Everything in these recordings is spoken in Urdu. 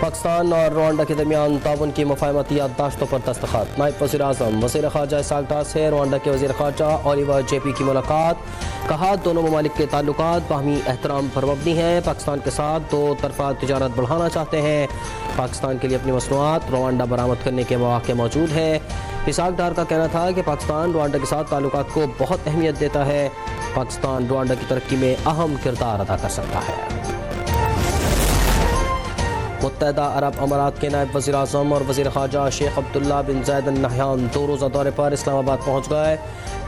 پاکستان اور روانڈا کے درمیان تعاون کی مفاہمتی یادداشتوں پر دستخط۔ نائب وزیر اعظم وزیر خارجہ اسحاق ڈار سے روانڈا کے وزیر خارجہ اولیور جے پی کی ملاقات۔ کہا دونوں ممالک کے تعلقات باہمی احترام پر مبنی ہیں۔ پاکستان کے ساتھ دو طرفہ تجارت بڑھانا چاہتے ہیں۔ پاکستان کے لیے اپنی مصنوعات روانڈا برآمد کرنے کے مواقع موجود ہیں۔ اسحاق ڈار کا کہنا تھا کہ پاکستان روانڈا کے ساتھ تعلقات کو بہت اہمیت دیتا ہے۔ پاکستان روانڈا کی ترقی میں اہم کردار ادا کر سکتا ہے۔ متحدہ عرب امارات کے نائب وزیر اعظم اور وزیر خارجہ شیخ عبداللہ بن زائد ال نہیان 2 روزہ دورے پر اسلام آباد پہنچ گئے۔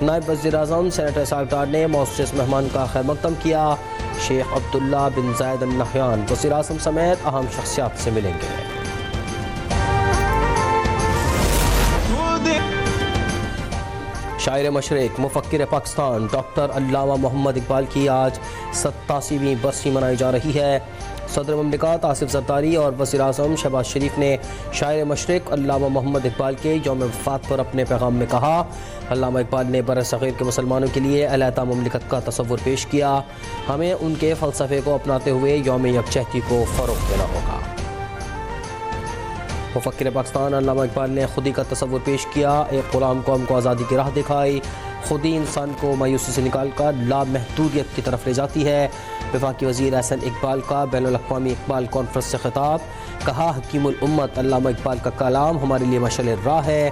نائب وزیر اعظم سینیٹر اسحاق ڈار نے معزز مہمان کا خیر مقدم کیا۔ شیخ عبداللہ بن زائد ال نہیان وزیر اعظم سمیت اہم شخصیات سے ملیں گے۔ شاعر مشرق مفکر پاکستان ڈاکٹر علامہ محمد اقبال کی آج 87ویں برسی منائی جا رہی ہے۔ صدر مملکت آصف زرداری اور وزیر اعظم شہباز شریف نے شاعر مشرق علامہ محمد اقبال کے یوم وفات پر اپنے پیغام میں کہا، علامہ اقبال نے برصغیر کے مسلمانوں کے لیے علیحدہ مملکت کا تصور پیش کیا۔ ہمیں ان کے فلسفے کو اپناتے ہوئے یوم یکجہتی کو فروغ دینا ہوگا۔ مفکر پاکستان علامہ اقبال نے خودی کا تصور پیش کیا، ایک غلام قوم کو آزادی کی راہ دکھائی۔ خودی انسان کو مایوسی سے نکال کر لامحدودیت کی طرف لے جاتی ہے۔ وفاقی وزیر احسن اقبال کا بین الاقوامی اقبال کانفرنس سے خطاب، کہا حکیم الامت علامہ اقبال کا کلام ہمارے لیے مشعل راہ ہے۔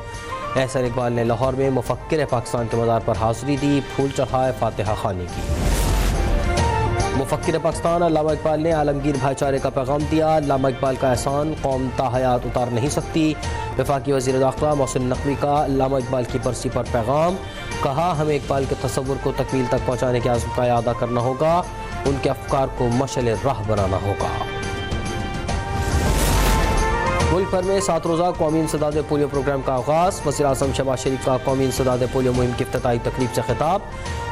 احسن اقبال نے لاہور میں مفکر پاکستان کے مزار پر حاضری دی، پھول چڑھائے، فاتحہ خوانی کی۔ مفکر پاکستان علامہ اقبال نے عالمگیر بھائی چارے کا پیغام دیا، علامہ اقبال کا احسان قوم تا حیات اتار نہیں سکتی۔ وفاقی وزیر داخلہ محسن نقوی کا علامہ اقبال کی برسی پر پیغام، کہا ہمیں اقبال کے تصور کو تکمیل تک پہنچانے کے عزم کا اعادہ کرنا ہوگا، ان کے افکار کو مشعل راہ بنانا ہوگا۔ ملک بھر میں 7 روزہ قومی انسداد پولیو پروگرام کا آغاز، وزیر اعظم شہباز شریف کا قومی انسداد پولیو مہم کی افتتاحی تقریب سے خطاب،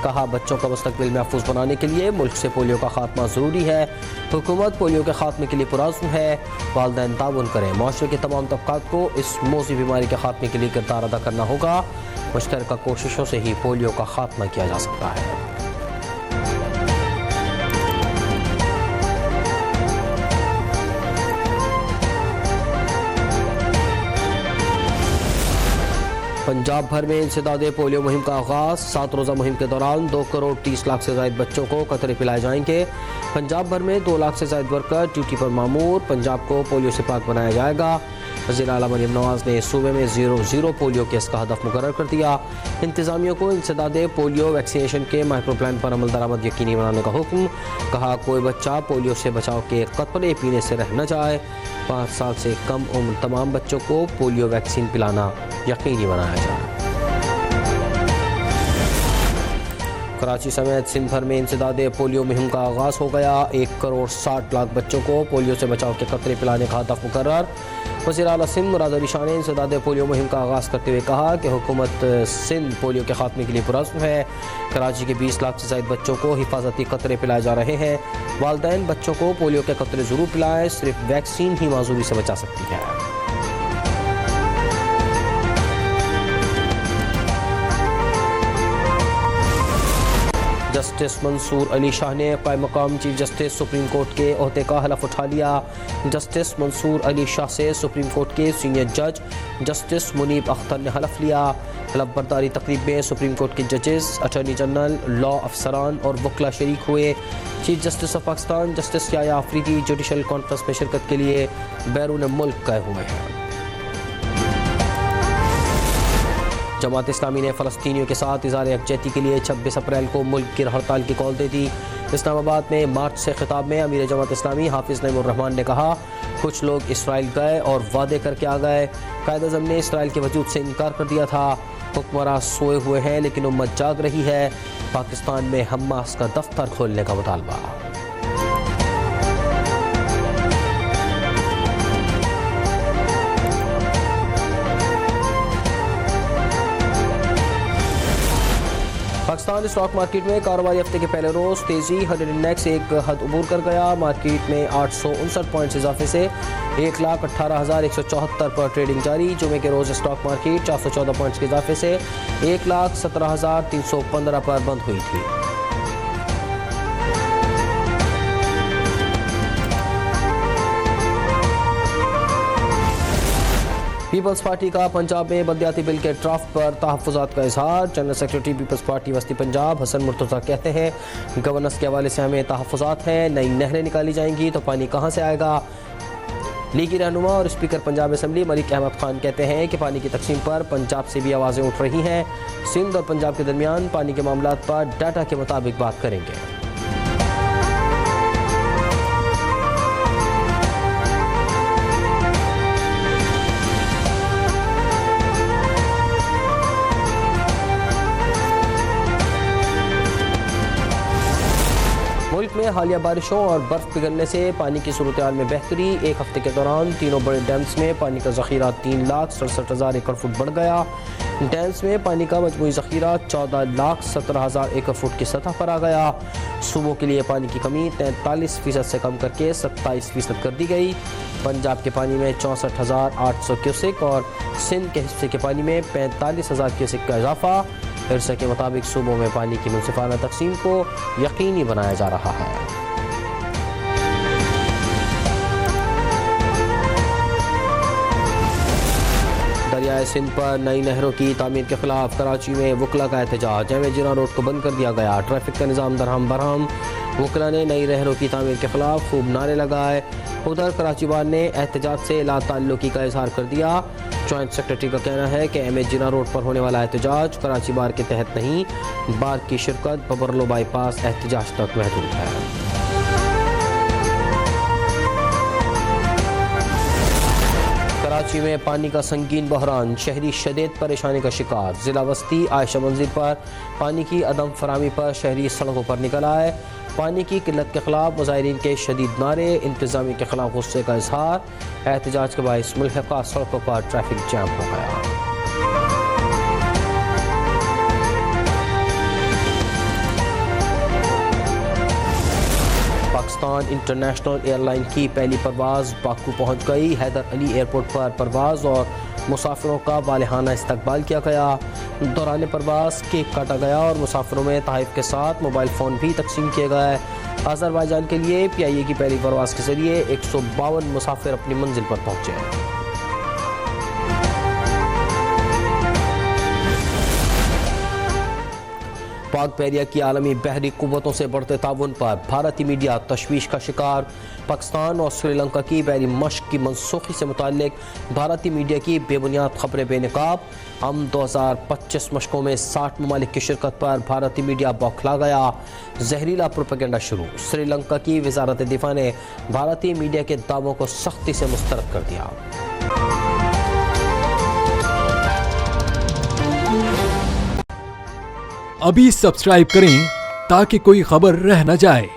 کہا بچوں کا مستقبل محفوظ بنانے کے لیے ملک سے پولیو کا خاتمہ ضروری ہے۔ حکومت پولیو کے خاتمے کے لیے پرعزم ہے، والدین تعاون کریں، معاشرے کے تمام طبقات کو اس موذی بیماری کے خاتمے کے لیے کردار ادا کرنا ہوگا، مشترکہ کوششوں سے ہی پولیو کا خاتمہ کیا جا سکتا ہے۔ پنجاب بھر میں انسداد پولیو مہم کا آغاز، 7 روزہ مہم کے دوران 2 کروڑ 30 لاکھ سے زائد بچوں کو قطرے پلائے جائیں گے۔ پنجاب بھر میں 2 لاکھ سے زائد ورکر ڈیوٹی پر مامور، پنجاب کو پولیو سے پاک بنایا جائے گا۔ وزیر اعلیٰ مریم نواز نے صوبے میں 0 پولیو کیس کا ہدف مقرر کر دیا۔ انتظامیہ کو انسداد پولیو ویکسینیشن کے مائکرو پلان پر عمل درآمد یقینی بنانے کا حکم، کہا کوئی بچہ پولیو سے بچاؤ کے قطرے پینے سے رہ نہ جائے، 5 سال سے کم عمر تمام بچوں کو پولیو ویکسین پلانا یقینی بنایا جائے۔ کراچی سمیت سندھ بھر میں انسداد پولیو مہم کا آغاز ہو گیا، 1 کروڑ 60 لاکھ بچوں کو پولیو سے بچاؤ کے قطرے پلانے کا ہدف مقرر۔ وزیر اعلیٰ سندھ مراد علی شاہ نے انسداد پولیو مہم کا آغاز کرتے ہوئے کہا کہ حکومت سندھ پولیو کے خاتمے کے لیے پرعزم ہے۔ کراچی کے 20 لاکھ سے زائد بچوں کو حفاظتی قطرے پلائے جا رہے ہیں۔ والدین بچوں کو پولیو کے قطرے ضرور پلائیں، صرف ویکسین ہی معذوری سے بچا سکتی ہے۔ جسٹس منصور علی شاہ نے قائم مقام چیف جسٹس سپریم کورٹ کے عہدے کا حلف اٹھا لیا۔ جسٹس منصور علی شاہ سے سپریم کورٹ کے سینئر جج جسٹس منیب اختر نے حلف لیا۔ حلف برداری تقریب میں سپریم کورٹ کے ججز، اٹارنی جنرل، لاء افسران اور وکلاء شریک ہوئے۔ Chief justice of Pakistan justice Yahya Afridi judicial conference میں شرکت کے لیے بیرون ملک گئے ہوئے ہیں۔ جماعت اسلامی نے فلسطینیوں کے ساتھ اظہار یکجہتی کے لیے 26 اپریل کو ملک گیر ہڑتال کی کال دے دی۔ اسلام آباد میں مارچ سے خطاب میں امیر جماعت اسلامی حافظ نعیم الرحمان نے کہا کچھ لوگ اسرائیل گئے اور وعدے کر کے آ گئے، قائد اعظم نے اسرائیل کے وجود سے انکار کر دیا تھا، حکمراں سوئے ہوئے ہیں لیکن امت جاگ رہی ہے، پاکستان میں حماس کا دفتر کھولنے کا مطالبہ۔ پاکستان اسٹاک مارکیٹ میں کاروباری ہفتے کے پہلے روز تیزی، 100 انڈیکس ایک حد عبور کر گیا، مارکیٹ میں 859 پوائنٹس اضافے سے 1,18,174 پر ٹریڈنگ جاری۔ جمعے کے روز اسٹاک مارکیٹ 414 پوائنٹس کے اضافے سے 1,17,315 پر بند ہوئی تھی۔ پیپلز پارٹی کا پنجاب میں بلدیاتی بل کے ڈرافٹ پر تحفظات کا اظہار. جنرل سیکرٹری پیپلز پارٹی وسطی پنجاب حسن مرتضیٰ کہتے ہیں گورننس کے حوالے سے ہمیں تحفظات ہیں. نئی نہریں نکالی جائیں گی تو پانی کہاں سے آئے گا. لیگی رہنما اور اسپیکر پنجاب اسمبلی ملک احمد خان کہتے ہیں کہ پانی کی تقسیم پر پنجاب سے بھی آوازیں اٹھ رہی ہیں. سندھ اور پنجاب کے درمیان پانی کے معاملات پر ڈاٹا کے مطابق بات کریں گے. ملک میں حالیہ بارشوں اور برف پگھلنے سے پانی کی صورتحال میں بہتری. ایک ہفتے کے دوران تینوں بڑے ڈیمز میں پانی کا ذخیرہ 3,67,000 ایکڑ فٹ بڑھ گیا. ڈیمز میں پانی کا مجموعی ذخیرہ 14,17,000 ایکڑ فٹ کی سطح پر آ گیا. صوبوں کے لیے پانی کی کمی 43% سے کم کر کے 27% کر دی گئی. پنجاب کے پانی میں 64,800 کیوسک اور سندھ کے حصے کے پانی میں 45,000 کیوسک کا اضافہ. ارسا کے مطابق صوبوں میں پانی کی منصفانہ تقسیم کو یقینی بنایا جا رہا ہے. دریائے سندھ پر نئی نہروں کی تعمیر کے خلاف کراچی میں وکلا کا احتجاج. جناح روڈ کو بند کر دیا گیا. ٹریفک کا نظام درہم برہم. وکلا نے نئی نہروں کی تعمیر کے خلاف خوب نعرے لگائے. ادھر کراچی بار نے احتجاج سے لا تعلقی کا اظہار کر دیا. جوائنٹ سیکرٹری کا کہنا ہے کہ ایم اے جناح روڈ پر ہونے والا احتجاج کراچی بار کے تحت نہیں، بار کی شرکت ببرلو بائی پاس احتجاج تک محدود ہے. کراچی میں پانی کا سنگین بحران. شہری شدید پریشانی کا شکار. ضلع وسطی عائشہ منزل پر پانی کی عدم فراہمی پر شہری سڑکوں پر نکل آئے. پانی کی قلت کے خلاف مظاہرین کے شدید نعرے. انتظامیہ کے خلاف غصے کا اظہار. احتجاج کے باعث ملحقہ سڑکوں پر ٹریفک جام ہو گیا. پاکستان انٹرنیشنل ایئر لائن کی پہلی پرواز باکو پہنچ گئی. حیدر علی ایئرپورٹ پر پرواز اور مسافروں کا والہانہ استقبال کیا گیا. دوران پرواز کیک کاٹا گیا اور مسافروں میں تحائف کے ساتھ موبائل فون بھی تقسیم کیے گئے. آذربائیجان کے لیے پی آئی اے کی پہلی پرواز کے ذریعے 152 مسافر اپنی منزل پر پہنچے. پاک بحریہ کی عالمی بحری قوتوں سے بڑھتے تعاون پر بھارتی میڈیا تشویش کا شکار. پاکستان اور سری لنکا کی بحری مشق کی منسوخی سے متعلق بھارتی میڈیا کی بے بنیاد خبریں بے نقاب. 2025 مشقوں میں 60 ممالک کی شرکت پر بھارتی میڈیا بوکھلا گیا. زہریلا پروپیگنڈا شروع. سری لنکا کی وزارت دفاع نے بھارتی میڈیا کے دعووں کو سختی سے مسترد کر دیا. ابھی سبسکرائب کریں تاکہ کوئی خبر رہ نہ جائے.